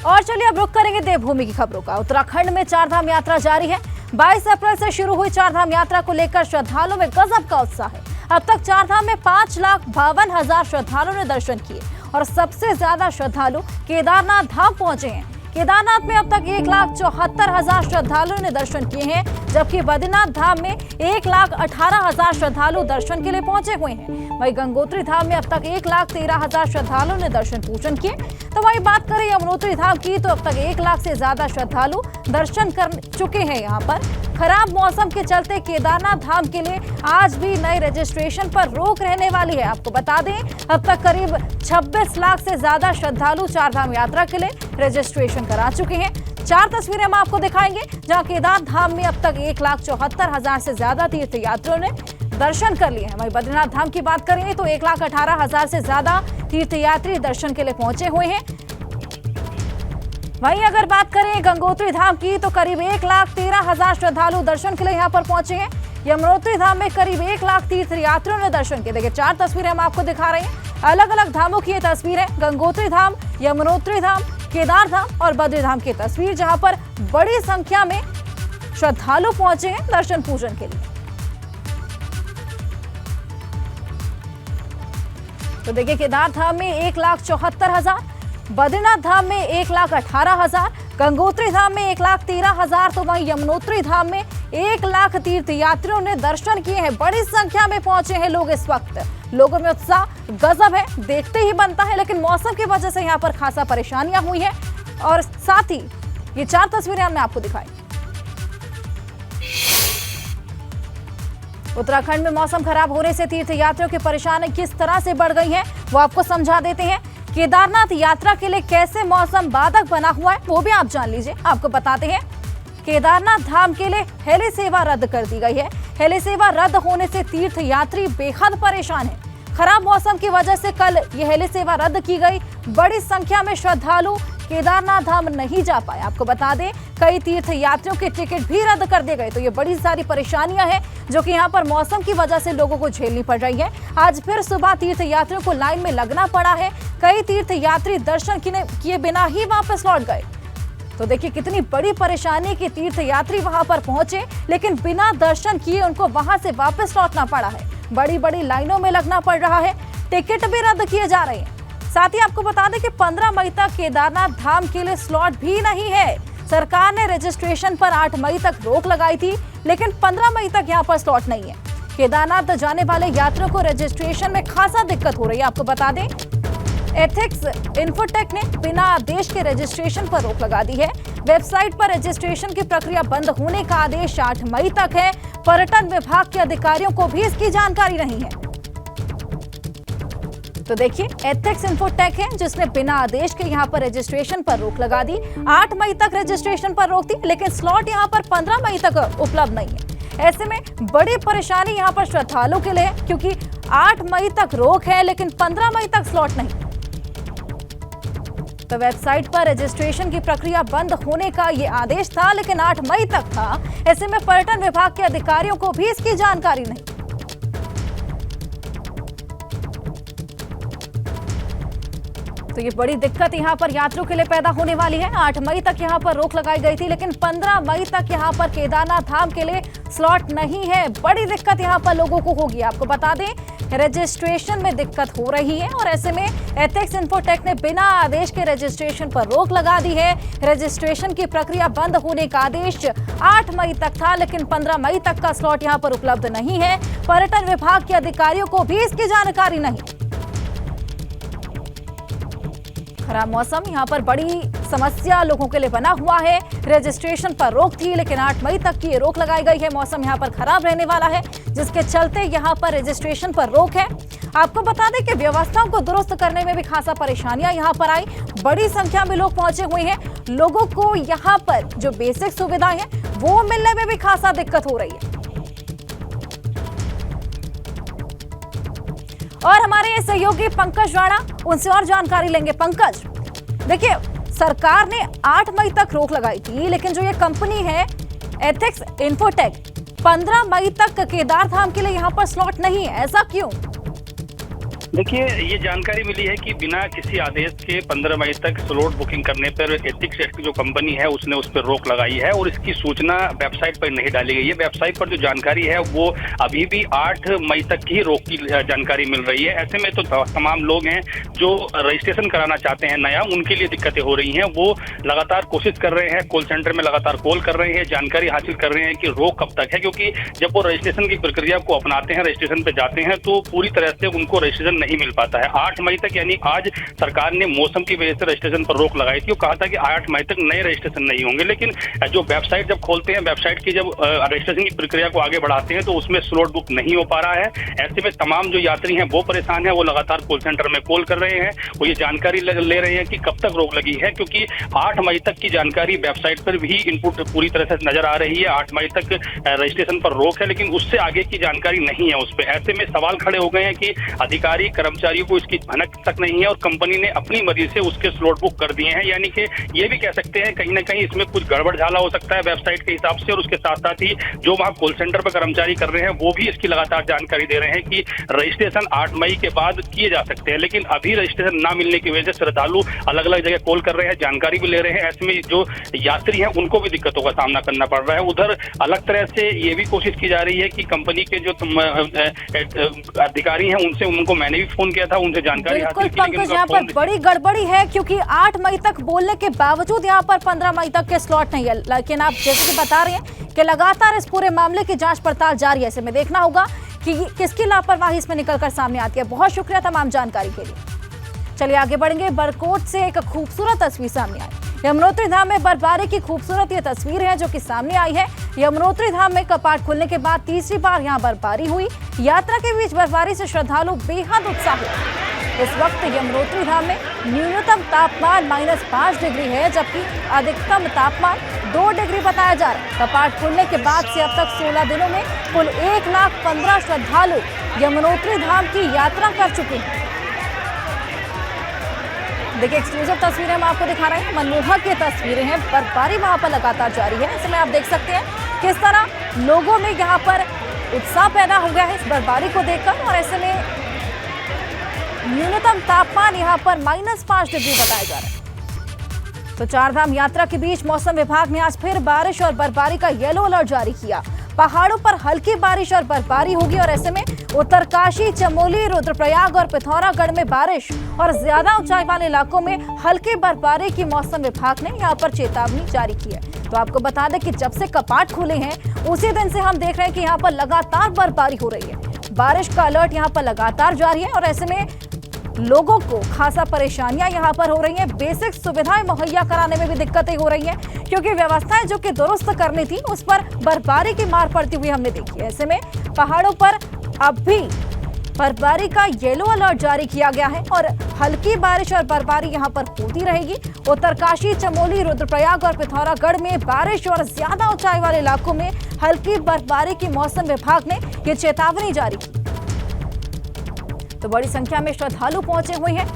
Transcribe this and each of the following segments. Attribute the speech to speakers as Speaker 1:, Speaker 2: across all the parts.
Speaker 1: और चलिए अब रुक करेंगे देवभूमि की खबरों का। उत्तराखंड में चारधाम यात्रा जारी है। 22 अप्रैल से शुरू हुई चारधाम यात्रा को लेकर श्रद्धालुओं में गजब का उत्साह है। अब तक चारधाम में 5,52,000 श्रद्धालुओं ने दर्शन किए और सबसे ज्यादा श्रद्धालु केदारनाथ धाम पहुंचे हैं। केदारनाथ में अब तक 1,74,000 श्रद्धालुओं ने दर्शन किए हैं, जबकि बद्रीनाथ धाम में 1,18,000 श्रद्धालु दर्शन के लिए पहुंचे हुए हैं। वहीं गंगोत्री धाम में अब तक 1,13,000 श्रद्धालुओं ने दर्शन पूजन किए। तो वहीं बात करें यमुनोत्री धाम की, तो अब तक 1 लाख से ज्यादा श्रद्धालु दर्शन कर चुके हैं। यहाँ पर खराब मौसम के चलते केदारनाथ धाम के लिए आज भी नए रजिस्ट्रेशन पर रोक रहने वाली है। आपको बता दें, अब तक करीब 26 लाख से ज्यादा श्रद्धालु चारधाम यात्रा के लिए रजिस्ट्रेशन करा चुके हैं। 4 तस्वीरें हम आपको दिखाएंगे, जहां केदार धाम में अब तक 1,74,000 से ज्यादा तीर्थ यात्रियों ने दर्शन कर लिए हैं। वहीं बद्रीनाथ धाम की बात करें तो 1,18,000 से ज्यादा तीर्थयात्री दर्शन के लिए पहुंचे हुए हैं। वहीं अगर बात करें गंगोत्री धाम की, तो करीब 1,13,000 श्रद्धालु दर्शन के लिए यहां पर पहुंचे हैं। यमुनोत्री धाम में करीब 1 लाख तीर्थयात्रियों ने दर्शन किए। देखिए 4 तस्वीरें हम आपको दिखा रहे हैं, अलग अलग धामों की ये तस्वीरें, गंगोत्री धाम, यमुनोत्री धाम, केदार धाम और बद्री धाम की तस्वीर, जहां पर बड़ी संख्या में श्रद्धालु पहुंचे हैं दर्शन पूजन के लिए। तो देखिए केदार धाम में 1,74,000, बद्रीनाथ धाम में 1,18,000, गंगोत्री धाम में 1,13,000, तो वहीं यमुनोत्री धाम में 1 लाख तीर्थयात्रियों ने दर्शन किए हैं। बड़ी संख्या में पहुंचे हैं लोग इस वक्त। लोगों में उत्साह गजब है, देखते ही बनता है, लेकिन मौसम की वजह से यहाँ पर खासा परेशानियां हुई है। और साथ ही ये 4 तस्वीरें हमने आपको दिखाई। उत्तराखंड में मौसम खराब होने से तीर्थयात्रियों की परेशानी किस तरह से बढ़ गई है, वो आपको समझा देते हैं। केदारनाथ यात्रा के लिए कैसे मौसम बाधक बना हुआ है, वो भी आप जान लीजिए। आपको बताते हैं, केदारनाथ धाम के लिए हेली सेवा रद्द कर दी गई है। हेली सेवा रद्द होने से तीर्थयात्री बेहद परेशान है। खराब मौसम की वजह से कल ये हेली सेवा रद्द की गई। बड़ी संख्या में श्रद्धालु केदारनाथ धाम नहीं जा पाए। आपको बता दें, कई तीर्थयात्रियों के टिकट भी रद्द कर दिए गए। तो ये बड़ी सारी परेशानियां हैं जो कि यहाँ पर मौसम की वजह से लोगों को झेलनी पड़ रही है। आज फिर सुबह तीर्थयात्रियों को लाइन में लगना पड़ा है। कई तीर्थयात्री दर्शन किए बिना ही वापस लौट गए। तो देखिए कितनी बड़ी परेशानी कि तीर्थयात्री वहां पर पहुंचे, लेकिन बिना दर्शन किए उनको वहां से वापस लौटना पड़ा है। बड़ी बड़ी लाइनों में लगना पड़ रहा है, टिकट भी रद्द किए जा रहे हैं। साथ ही आपको बता दें कि 15 मई तक केदारनाथ धाम के लिए स्लॉट भी नहीं है। सरकार ने रजिस्ट्रेशन पर 8 मई तक रोक लगाई थी, लेकिन 15 मई तक यहाँ पर स्लॉट नहीं है। केदारनाथ जाने वाले यात्रियों को रजिस्ट्रेशन में खासा दिक्कत हो रही है। आपको बता दें, एथिक्स इन्फोटेक ने बिना आदेश के रजिस्ट्रेशन पर रोक लगा दी है। वेबसाइट पर रजिस्ट्रेशन की प्रक्रिया बंद होने का आदेश 8 मई तक है। पर्यटन विभाग के अधिकारियों को भी इसकी जानकारी नहीं है। तो देखिए, एथिक्स इन्फोटेक है जिसने बिना आदेश के यहाँ पर रजिस्ट्रेशन पर रोक लगा दी। 8 मई तक रजिस्ट्रेशन पर रोक दी, लेकिन स्लॉट यहाँ पर 15 मई तक उपलब्ध नहीं है। ऐसे में बड़ी परेशानी यहाँ पर श्रद्धालु के लिए है, क्योंकि 8 मई तक रोक है लेकिन 15 मई तक स्लॉट नहीं। तो वेबसाइट पर रजिस्ट्रेशन की प्रक्रिया बंद होने का ये आदेश था, लेकिन 8 मई तक था। ऐसे में पर्यटन विभाग के अधिकारियों को भी इसकी जानकारी नहीं। तो ये बड़ी दिक्कत यहाँ पर यात्रियों के लिए पैदा होने वाली है। 8 मई तक यहाँ पर रोक लगाई गई थी, लेकिन 15 मई तक यहाँ पर केदारनाथ धाम के लिए स्लॉट नहीं है। बड़ी दिक्कत यहाँ पर लोगों को होगी। आपको बता दें, रजिस्ट्रेशन में दिक्कत हो रही है और ऐसे में एथिक्स इन्फोटेक ने बिना आदेश के रजिस्ट्रेशन पर रोक लगा दी है। रजिस्ट्रेशन की प्रक्रिया बंद होने का आदेश 8 मई तक था, लेकिन 15 मई तक का स्लॉट यहाँ पर उपलब्ध नहीं है। पर्यटन विभाग के अधिकारियों को भी इसकी जानकारी नहीं। खराब मौसम यहाँ पर बड़ी समस्या लोगों के लिए बना हुआ है। रजिस्ट्रेशन पर रोक थी, लेकिन 8 मई तक की रोक लगाई गई है। मौसम यहाँ पर खराब रहने वाला है, जिसके चलते यहाँ पर रजिस्ट्रेशन पर रोक है। आपको बता दें कि व्यवस्थाओं को दुरुस्त करने में भी खासा परेशानियां यहाँ पर आई। बड़ी संख्या में लोग पहुंचे हुए हैं। लोगों को यहाँ पर जो बेसिक सुविधाएं हैं वो मिलने में भी खासा दिक्कत हो रही है। और हमारे सहयोगी पंकज राणा, उनसे और जानकारी लेंगे। पंकज, देखिए सरकार ने 8 मई तक रोक लगाई थी, लेकिन जो ये कंपनी है एथिक्स इन्फोटेक, 15 मई तक केदार धाम के लिए यहाँ पर स्लॉट नहीं है, ऐसा क्यों?
Speaker 2: देखिए, ये जानकारी मिली है कि बिना किसी आदेश के 15 मई तक स्लॉट बुकिंग करने पर एथिक्स एक्ट जो कंपनी है उसने उस पर रोक लगाई है और इसकी सूचना वेबसाइट पर नहीं डाली गई है। वेबसाइट पर जो जानकारी है वो अभी भी 8 मई तक की रोक की जानकारी मिल रही है। ऐसे में तो तमाम लोग हैं जो रजिस्ट्रेशन कराना चाहते हैं नया, उनके लिए दिक्कतें हो रही हैं। वो लगातार कोशिश कर रहे हैं, कॉल सेंटर में लगातार कॉल कर रहे हैं, जानकारी हासिल कर रहे हैं कि रोक कब तक है, क्योंकि जब वो रजिस्ट्रेशन की प्रक्रिया को अपनाते हैं, रजिस्ट्रेशन पे जाते हैं तो पूरी तरह से उनको रजिस्ट्रेशन नहीं मिल पाता है। 8 मई तक यानी आज सरकार ने मौसम की वजह से रजिस्ट्रेशन पर रोक लगाई थी और कहा था कि 8 मई तक नए रजिस्ट्रेशन नहीं होंगे, लेकिन जो वेबसाइट जब खोलते हैं, वेबसाइट की जब रजिस्ट्रेशन की प्रक्रिया को आगे बढ़ाते हैं तो उसमें स्लॉट बुक नहीं हो पा रहा है। ऐसे में तमाम जो यात्री हैं वो परेशान है, वो लगातार कॉल सेंटर में कॉल कर रहे हैं, वो ये जानकारी ले रहे हैं कि कब तक रोक लगी है, क्योंकि 8 मई तक की जानकारी वेबसाइट पर भी इनपुट पूरी तरह से नजर आ रही है। 8 मई तक रजिस्ट्रेशन पर रोक है, लेकिन उससे आगे की जानकारी नहीं है उस पर। ऐसे में सवाल खड़े हो गए हैं कि अधिकारी कर्मचारियों को इसकी भनक तक नहीं है और कंपनी ने अपनी मर्जी से उसके स्लॉट बुक कर दिए हैं। यानी कि ये भी कह सकते हैं कहीं ना कहीं इसमें कुछ गड़बड़ झाला हो सकता है वेबसाइट के हिसाब से, और उसके साथ साथ ही जो वहाँ कॉल सेंटर पर कर्मचारी कर रहे हैं वो भी इसकी लगातार जानकारी दे रहे हैं कि रजिस्ट्रेशन 8 मई के बाद किए जा सकते हैं, लेकिन अभी रजिस्ट्रेशन ना मिलने की वजह से श्रद्धालु अलग अलग जगह कॉल कर रहे हैं, जानकारी भी ले रहे हैं। ऐसे में जो यात्री हैं उनको भी दिक्कतों का सामना करना पड़ रहा है। उधर अलग तरह से ये भी कोशिश की जा रही है कि कंपनी के जो अधिकारी हैं उनसे, उनको मैंने भी फोन किया था, उनसे जानकारी हासिल की,
Speaker 1: पंकज, यहाँ पर बड़ी गड़बड़ी है क्योंकि 8 मई तक बोलने के बावजूद यहाँ पर 15 मई तक के स्लॉट नहीं है। लेकिन आप जैसे कि बता रहे हैं कि लगातार इस पूरे मामले की जांच पड़ताल जारी है। ऐसे में देखना होगा कि किसकी लापरवाही इसमें निकलकर सामने आती है। बहुत शुक्रिया तमाम जानकारी के लिए। चलिए आगे बढ़ेंगे। बरकोट से एक खूबसूरत तस्वीर सामने आई। यमुनोत्री धाम में बर्फबारी की खूबसूरत ये तस्वीर है जो कि सामने आई है। यमुनोत्री धाम में कपाट खुलने के बाद तीसरी बार यहाँ बर्फबारी हुई। यात्रा के बीच बर्फबारी से श्रद्धालु बेहद उत्साहित। इस वक्त यमुनोत्री धाम में न्यूनतम तापमान -5 डिग्री है, जबकि अधिकतम तापमान 2 डिग्री बताया जा रहा है। कपाट खुलने के बाद से अब तक 16 दिनों में कुल 1,15,000 श्रद्धालु यमुनोत्री धाम की यात्रा कर चुके हैं। देखिए, एक्सक्लूसिव तस्वीरें हम आपको दिखा रहे हैं। मनमोहक ये तस्वीरें हैं। बर्फबारी वहां पर लगातार जारी है। इसमें आप देख सकते हैं किस तरह लोगों में यहाँ पर उत्साह पैदा हो गया है इस बर्फबारी को देखकर। और ऐसे में न्यूनतम तापमान यहाँ पर -5 डिग्री बताया जा रहा है। तो चारधाम यात्रा के बीच मौसम विभाग ने आज फिर बारिश और बर्फबारी का येलो अलर्ट जारी किया। पहाड़ों पर हल्की बारिश और बर्फबारी होगी और ऐसे में उत्तरकाशी, चमोली, रुद्रप्रयाग और पिथौरागढ़ में बारिश और ज्यादा ऊंचाई वाले इलाकों में हल्की बर्फबारी की मौसम विभाग ने यहां पर चेतावनी जारी की है। तो आपको बता दें कि जब से कपाट खुले हैं उसी दिन से हम देख रहे हैं कि यहां पर लगातार बर्फबारी हो रही है। बारिश का अलर्ट यहां पर लगातार जारी है और ऐसे में लोगों को खासा परेशानियां यहां पर हो रही हैं। बेसिक सुविधाएं मुहैया कराने में भी दिक्कतें हो रही हैं क्योंकि व्यवस्थाएं जो कि दुरुस्त करनी थी उस पर बर्फबारी की मार पड़ती हुई हमने देखी है। ऐसे में पहाड़ों पर अब भी बर्फबारी का येलो अलर्ट जारी किया गया है और हल्की बारिश और बर्फबारी यहां पर होती रहेगी। उत्तरकाशी, चमोली, रुद्रप्रयाग और पिथौरागढ़ में बारिश और ज्यादा ऊंचाई वाले इलाकों में हल्की बर्फबारी की मौसम विभाग ने यह चेतावनी जारी की। तो बड़ी संख्या में श्रद्धालु पहुंचे हुए हैं।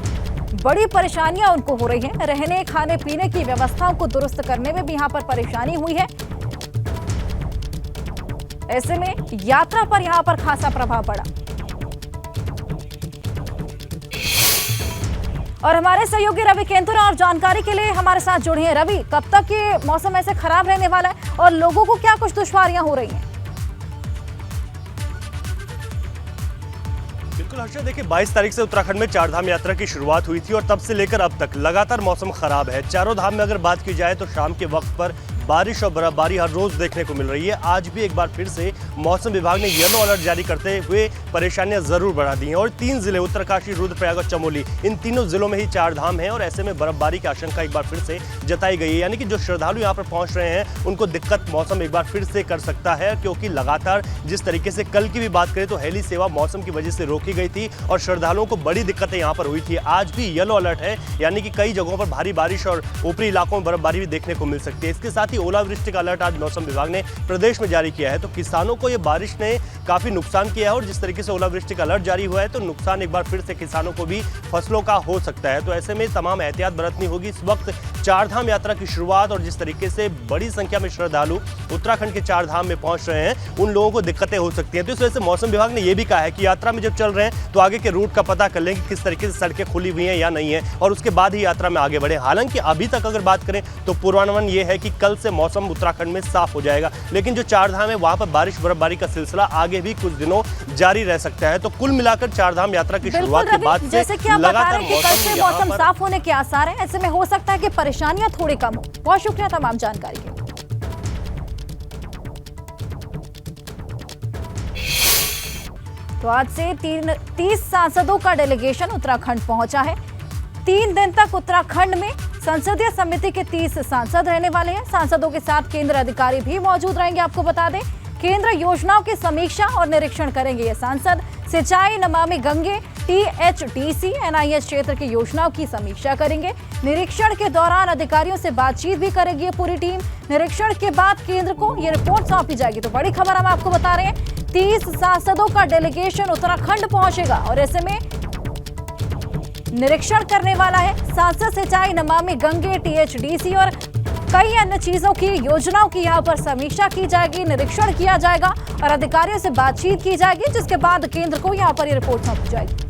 Speaker 1: बड़ी परेशानियां उनको हो रही हैं। रहने, खाने पीने की व्यवस्थाओं को दुरुस्त करने में भी यहां पर परेशानी हुई है। ऐसे में यात्रा पर यहां पर खासा प्रभाव पड़ा। और हमारे सहयोगी रवि केंतुरा और जानकारी के लिए हमारे साथ जुड़े हैं। रवि, कब तक ये मौसम ऐसे खराब रहने वाला है और लोगों को क्या कुछ दुश्वारियां हो रही हैं?
Speaker 3: बिल्कुल हर्षा, देखिए 22 तारीख से उत्तराखंड में चारधाम यात्रा की शुरुआत हुई थी और तब से लेकर अब तक लगातार मौसम खराब है। चारों धाम में अगर बात की जाए तो शाम के वक्त पर बारिश और बर्फबारी हर रोज देखने को मिल रही है। आज भी एक बार फिर से मौसम विभाग ने येलो अलर्ट जारी करते हुए परेशानियां जरूर बढ़ा दी हैं और 3 जिले उत्तरकाशी, रुद्रप्रयाग और चमोली, इन तीनों जिलों में ही चारधाम है और ऐसे में बर्फबारी की आशंका एक बार फिर से जताई गई है। यानी कि जो श्रद्धालु यहाँ पर पहुंच रहे हैं उनको दिक्कत मौसम एक बार फिर से कर सकता है, क्योंकि लगातार जिस तरीके से कल की भी बात करें तो हेली सेवा मौसम की वजह से रोकी गई थी और श्रद्धालुओं को बड़ी दिक्कतें यहाँ पर हुई थी। आज भी येलो अलर्ट है, यानी कि कई जगहों पर भारी बारिश और ऊपरी इलाकों में बर्फबारी भी देखने को मिल सकती है। इसके साथ ही ओलावृष्टि का अलर्ट आज मौसम विभाग ने प्रदेश में जारी किया है। तो किसानों को ये बारिश ने काफी नुकसान किया है और जिस तरीके से ओलावृष्टि का अलर्ट जारी हुआ है तो नुकसान एक बार फिर से किसानों को भी फसलों का हो सकता है। तो ऐसे में तमाम एहतियात बरतनी होगी। इस वक्त चारधाम यात्रा की शुरुआत और जिस तरीके से बड़ी संख्या में श्रद्धालु उत्तराखंड के चारधाम में पहुंच रहे हैं, उन लोगों को दिक्कतें हो सकती हैं। तो इस वजह से मौसम विभाग ने यह भी कहा है कि यात्रा में जब चल रहे हैं तो आगे के रूट का पता कर लें कि किस तरीके से सड़कें खुली हुई हैं या नहीं है और उसके बाद ही यात्रा में आगे बढ़े। हालांकि अभी तक अगर बात करें तो पूर्वानुमान ये है कि कल से मौसम उत्तराखंड में साफ हो जाएगा, लेकिन जो चारधाम है वहां पर बारिश बर्फबारी का सिलसिला आगे भी कुछ दिनों जारी रह सकता है। तो कुल मिलाकर चारधाम यात्रा की शुरुआत के बाद
Speaker 1: जैसे कि आप बता रहे हैं कि कल से मौसम साफ होने के आसार हैं, ऐसे में हो सकता है कि परेशानियां थोड़ी कम हो। बहुत शुक्रिया तमाम जानकारी के लिए। तो आज से 30 सांसदों का डेलीगेशन उत्तराखंड पहुंचा है। 3 दिन तक उत्तराखंड में संसदीय समिति के 30 सांसद रहने वाले हैं। सांसदों के साथ केंद्र अधिकारी भी मौजूद रहेंगे। आपको बता दें, केंद्र योजनाओं की समीक्षा और निरीक्षण करेंगे ये सांसद। सिंचाई, नमामि गंगे, THDC, NIH क्षेत्र की योजनाओं की समीक्षा करेंगे। निरीक्षण के दौरान अधिकारियों से बातचीत भी करेगी ये पूरी टीम। निरीक्षण के बाद केंद्र को ये रिपोर्ट सौंपी जाएगी। तो बड़ी खबर हम आपको बता रहे हैं, 30 सांसदों का डेलीगेशन उत्तराखंड पहुंचेगा और ऐसे में निरीक्षण करने वाला है सांसद। सिंचाई, नमामि गंगे, THDC और कई अन्य चीजों की, योजनाओं की यहां पर समीक्षा की जाएगी, निरीक्षण किया जाएगा और अधिकारियों से बातचीत की जाएगी, जिसके बाद केंद्र को यहां पर ये रिपोर्ट सौंपी जाएगी।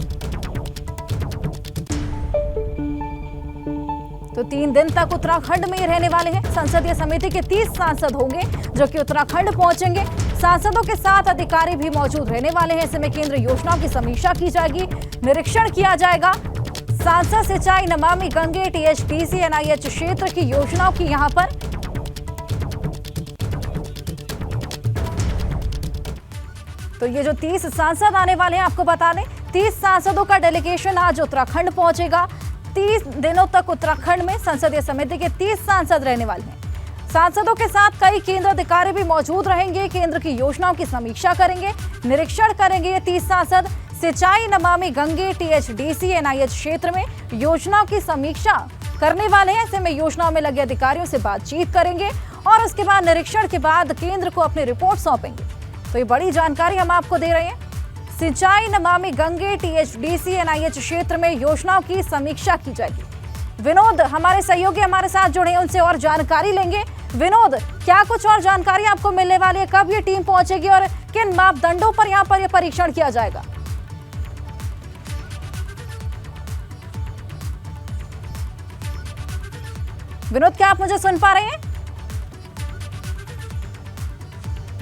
Speaker 1: तो 3 दिन तक उत्तराखंड में ही रहने वाले हैं। संसदीय समिति के 30 सांसद होंगे जो कि उत्तराखंड पहुंचेंगे। सांसदों के साथ अधिकारी भी मौजूद रहने वाले हैं। ऐसे में केंद्र योजनाओं की समीक्षा की जाएगी, निरीक्षण किया जाएगा। सांसद सिंचाई, नमामि गंगे, THDC, NIH क्षेत्र की योजनाओं की यहां पर तो ये जो 30 सांसद आने वाले हैं, आपको बता दें 30 सांसदों का डेलीगेशन आज उत्तराखंड पहुंचेगा। 30 दिनों तक उत्तराखंड में संसदीय समिति के 30 सांसद रहने वाले हैं। सांसदों के साथ कई केंद्र अधिकारी भी मौजूद रहेंगे। केंद्र की योजनाओं की समीक्षा करेंगे, निरीक्षण करेंगे ये 30 सांसद। सिंचाई, नमामि गंगे, THDC, NIH क्षेत्र में योजनाओं की समीक्षा करने वाले हैं। ऐसे में योजनाओं में लगे अधिकारियों से बातचीत करेंगे और उसके बाद निरीक्षण के बाद केंद्र को अपनी रिपोर्ट सौंपेंगे। तो ये बड़ी जानकारी हम आपको दे रहे हैं। सिंचाई, नमामि गंगे, THDC, NIH क्षेत्र में योजनाओं की समीक्षा की जाएगी। विनोद हमारे सहयोगी हमारे साथ जुड़े हैं, उनसे और जानकारी लेंगे। विनोद, क्या कुछ और जानकारी आपको मिलने वाली है? कब ये टीम पहुंचेगी और किन मापदंडों पर यहाँ पर ये परीक्षण किया जाएगा? विनोद, क्या आप मुझे सुन पा रहे हैं?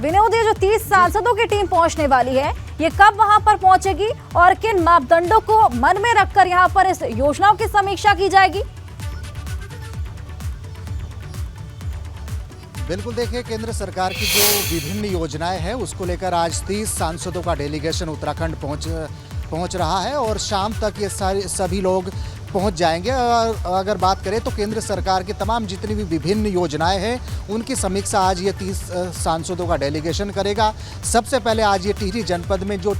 Speaker 1: विनोद, ये जो 30 सांसदों की टीम पहुंचने वाली है, ये कब वहां पर पहुंचेगी और किन मापदंडों को मन में रखकर यहां पर इस योजनाओं की समीक्षा की जाएगी?
Speaker 4: बिल्कुल, देखिए, केंद्र सरकार की जो विभिन्न योजनाएं हैं उसको लेकर आज 30 सांसदों का डेलीगेशन उत्तराखंड पहुंच रहा है और शाम तक ये सभी लोग पहुंच जाएंगे। और अगर बात करें तो केंद्र सरकार की तमाम जितनी भी विभिन्न योजनाएं हैं उनकी समीक्षा आज ये 30 सांसदों का डेलीगेशन करेगा। सबसे पहले आज ये टिहरी जनपद में जो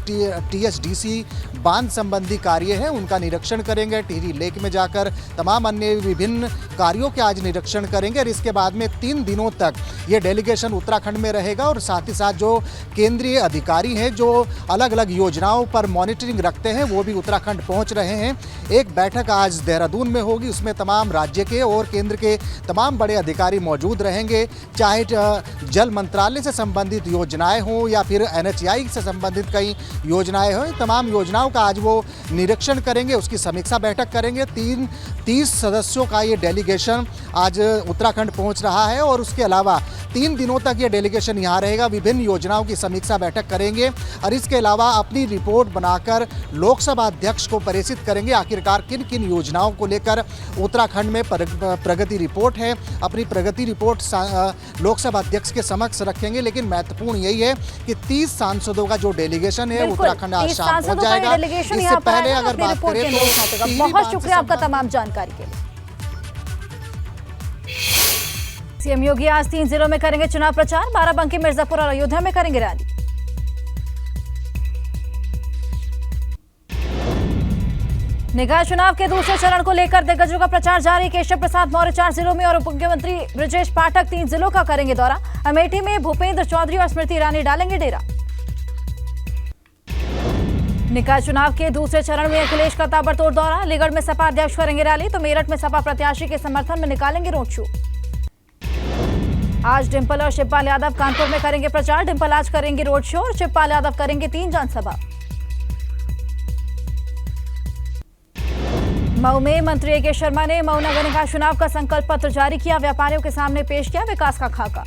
Speaker 4: THDC बांध संबंधी कार्य हैं उनका निरीक्षण करेंगे। टिहरी लेक में जाकर तमाम अन्य विभिन्न कार्यों के आज निरीक्षण करेंगे और इसके बाद में 3 दिनों तक ये डेलीगेशन उत्तराखंड में रहेगा। और साथ ही साथ जो केंद्रीय अधिकारी हैं जो अलग अलग योजनाओं पर मॉनिटरिंग रखते हैं वो भी उत्तराखंड पहुँच रहे हैं। एक बैठक आज देहरादून में होगी, उसमें तमाम राज्य के और केंद्र के तमाम बड़े अधिकारी मौजूद रहेंगे, चाहे जल मंत्रालय से संबंधित योजनाएं हों या फिर NHAI से संबंधित कई योजनाएं हों। तमाम योजनाओं का आज वो निरीक्षण करेंगे, उसकी समीक्षा बैठक करेंगे। 30 सदस्यों का ये डेलीगेशन आज उत्तराखंड पहुंच रहा है और उसके अलावा 3 दिनों तक ये डेलीगेशन यहाँ रहेगा, विभिन्न योजनाओं की समीक्षा बैठक करेंगे और इसके अलावा अपनी रिपोर्ट बनाकर लोकसभा अध्यक्ष को प्रेषित करेंगे। आखिरकार किन किन योजनाओं को लेकर उत्तराखंड में प्रगति रिपोर्ट है, अपनी प्रगति रिपोर्ट लोकसभा अध्यक्ष के समक्ष रखेंगे। लेकिन महत्वपूर्ण यही है कि 30 सांसदों का जो डेलीगेशन है उत्तराखंड आज शाम पहुंच जाएगा। इससे पहले अगर बात करें तो
Speaker 1: बहुत शुक्रिया आपका तमाम जानकारी के लिए। सीएम योगी आज 3 जिलों में करेंगे चुनाव प्रचार। बाराबंकी, मिर्जापुर और अयोध्या में करेंगे रैली। निकाय चुनाव के दूसरे चरण को लेकर दिग्गजों का प्रचार जारी। केशव प्रसाद मौर्य 4 जिलों में और उप मुख्यमंत्री ब्रजेश पाठक 3 जिलों का करेंगे दौरा। अमेठी में भूपेंद्र चौधरी और स्मृति ईरानी डालेंगे डेरा। निकाय चुनाव के दूसरे चरण में अखिलेश का ताबड़तोड़ दौरा। अलीगढ़ में सपा अध्यक्ष करेंगे रैली तो मेरठ में सपा प्रत्याशी के समर्थन में निकालेंगे रोड शो। आज डिंपल और शिवपाल यादव कानपुर में करेंगे प्रचार। डिंपल आज करेंगे रोड शो और शिवपाल यादव करेंगे 3 जनसभा। मऊ में मंत्री ए.के. शर्मा ने मऊ नगर निकाय चुनाव का संकल्प पत्र जारी किया। व्यापारियों के सामने पेश किया विकास का खाका।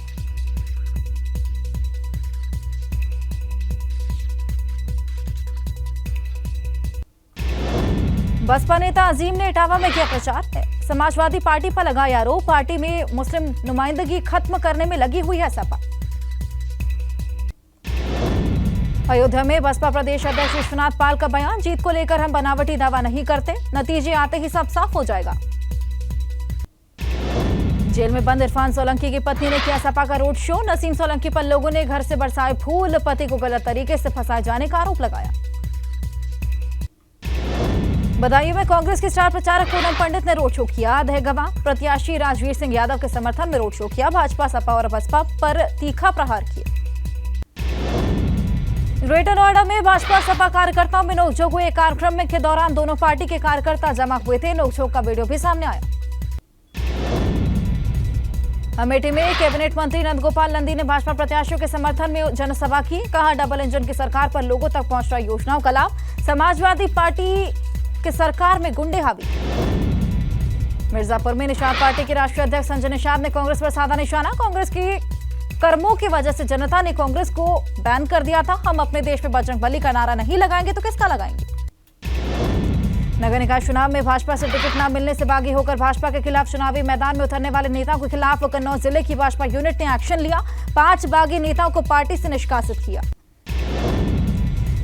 Speaker 1: बसपा नेता अजीम ने इटावा में किया प्रचार। समाजवादी पार्टी पर लगाया आरोप, पार्टी में मुस्लिम नुमाइंदगी खत्म करने में लगी हुई है सपा। अयोध्या में बसपा प्रदेश अध्यक्ष विश्वनाथ पाल का बयान, जीत को लेकर हम बनावटी दावा नहीं करते, नतीजे आते ही सब साफ हो जाएगा। जेल में बंद इरफान सोलंकी की पत्नी ने किया सपा का रोड शो। नसीम सोलंकी पर लोगों ने घर से बरसाए फूल, पति को गलत तरीके से फंसाए जाने का आरोप लगाया। बदायूं में कांग्रेस के स्टार प्रचारक पूनम पंडित ने रोड शो किया। दहगवा प्रत्याशी राजवीर सिंह यादव के समर्थन में रोड शो किया। भाजपा सपा और बसपा पर तीखा प्रहार किया। ग्रेटर नोएडा में भाजपा सपा कार्यकर्ताओं में नोकझोंक हुए। कार्यक्रम के दौरान दोनों पार्टी के कार्यकर्ता जमा हुए थे। नोकझोंक का वीडियो भी सामने आया। अमेठी में कैबिनेट मंत्री नंदगोपाल नंदी ने भाजपा प्रत्याशियों के समर्थन में जनसभा की। कहा डबल इंजन की सरकार पर लोगों तक पहुंच रहा योजनाओं का लाभ। समाजवादी पार्टी की सरकार में गुंडे हावी। मिर्जापुर में निषाद पार्टी के राष्ट्रीय अध्यक्ष संजय निषाद ने कांग्रेस पर साधा निशाना। कांग्रेस के कर्मों की वजह से जनता ने कांग्रेस को बैन कर दिया था। हम अपने देश में बजरंगबली का नारा नहीं लगाएंगे तो किसका लगाएंगे। नगर निकाय चुनाव में भाजपा से टिकट न मिलने से बागी होकर भाजपा के खिलाफ चुनावी मैदान में उतरने वाले नेताओं के खिलाफ कन्नौज जिले की भाजपा यूनिट ने एक्शन लिया। 5 बागी नेताओं को पार्टी से निष्कासित किया।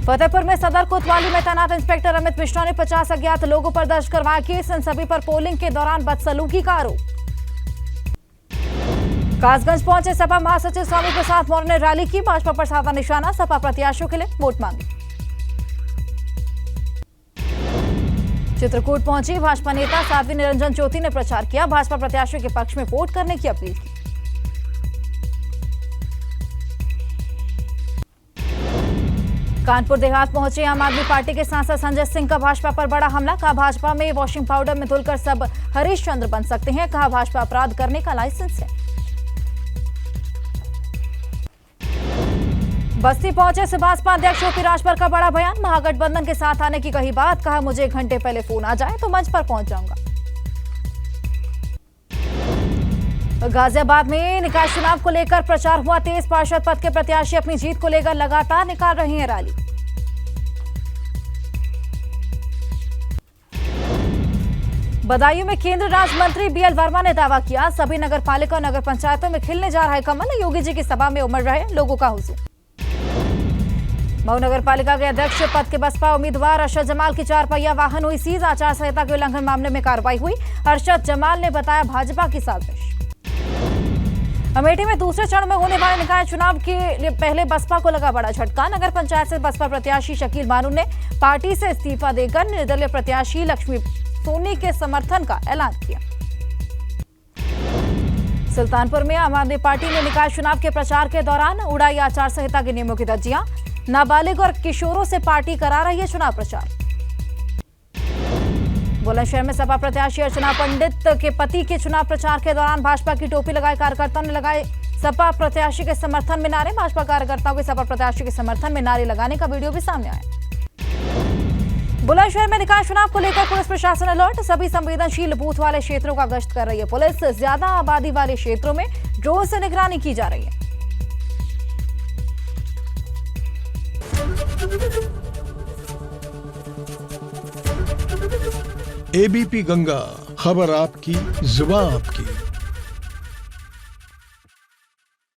Speaker 1: फतेहपुर में सदर कोतवाली में तैनात इंस्पेक्टर अमित मिश्रा ने 50 अज्ञात लोगों पर दर्ज करवाया केस। इन सभी पर पोलिंग के दौरान बदसलूकी का आरोप। कासगंज पहुंचे सपा महासचिव स्वामी प्रसाद मौर्य ने रैली की। भाजपा पर साधा निशाना, सपा प्रत्याशियों के लिए वोट मांगे। चित्रकूट पहुंची भाजपा नेता साध्वी निरंजन ज्योति ने प्रचार किया। भाजपा प्रत्याशियों के पक्ष में वोट करने की अपील की। कानपुर देहात पहुंचे आम आदमी पार्टी के सांसद संजय सिंह का भाजपा पर बड़ा हमला। कहा भाजपा में वॉशिंग पाउडर में धुलकर सब हरीश चंद्र बन सकते हैं। कहा भाजपा अपराध करने का लाइसेंस है। बस्ती पहुंचे सुभाषपा अध्यक्ष ओपी राजभर का बड़ा बयान। महागठबंधन के साथ आने की कही बात। कहा मुझे 1 घंटे पहले फोन आ जाए तो मंच पर पहुंच जाऊंगा। गाजियाबाद में निकाय चुनाव को लेकर प्रचार हुआ तेज। पार्षद पद के प्रत्याशी अपनी जीत को लेकर लगातार निकाल रहे हैं रैली। बदायूं में केंद्रीय राज्य मंत्री बीएल वर्मा ने दावा किया सभी नगरपालिका और नगर पंचायतों में खिलने जा रहा है कमल। योगी जी की सभा में उमड़ रहे लोगों का हुजूम। मऊ नगर पालिका के अध्यक्ष पद के बसपा उम्मीदवार अरशद जमाल की 4 पहिया वाहन हुई सीज। आचार संहिता के उल्लंघन मामले में कार्रवाई हुई। अरशद जमाल ने बताया भाजपा की साजिश। अमेठी में दूसरे चरण में होने वाले निकाय चुनाव के लिए पहले बसपा को लगा बड़ा झटका। नगर पंचायत से बसपा प्रत्याशी शकील बानू ने पार्टी से इस्तीफा देकर निर्दलीय प्रत्याशी लक्ष्मी सोनी के समर्थन का ऐलान किया। सुल्तानपुर में आम आदमी पार्टी ने निकाय चुनाव के प्रचार के दौरान उड़ाई आचार संहिता के नियमों की धज्जियां। नाबालिग और किशोरों से पार्टी करा रही है चुनाव प्रचार। बुलंदशहर में सपा प्रत्याशी अर्चना पंडित के पति के चुनाव प्रचार के दौरान भाजपा की टोपी लगाए कार्यकर्ताओं ने लगाए सपा प्रत्याशी के समर्थन में नारे। भाजपा कार्यकर्ताओं के सपा प्रत्याशी के समर्थन में नारे लगाने का वीडियो भी सामने आया। बुलंदशहर में निकाय चुनाव को लेकर पुलिस प्रशासन अलर्ट। सभी संवेदनशील बूथ वाले क्षेत्रों का गश्त कर रही है पुलिस। ज्यादा आबादी वाले क्षेत्रों में ड्रोन से निगरानी की जा रही है।
Speaker 5: एबीपी गंगा, खबर आपकी, जुबान आपकी।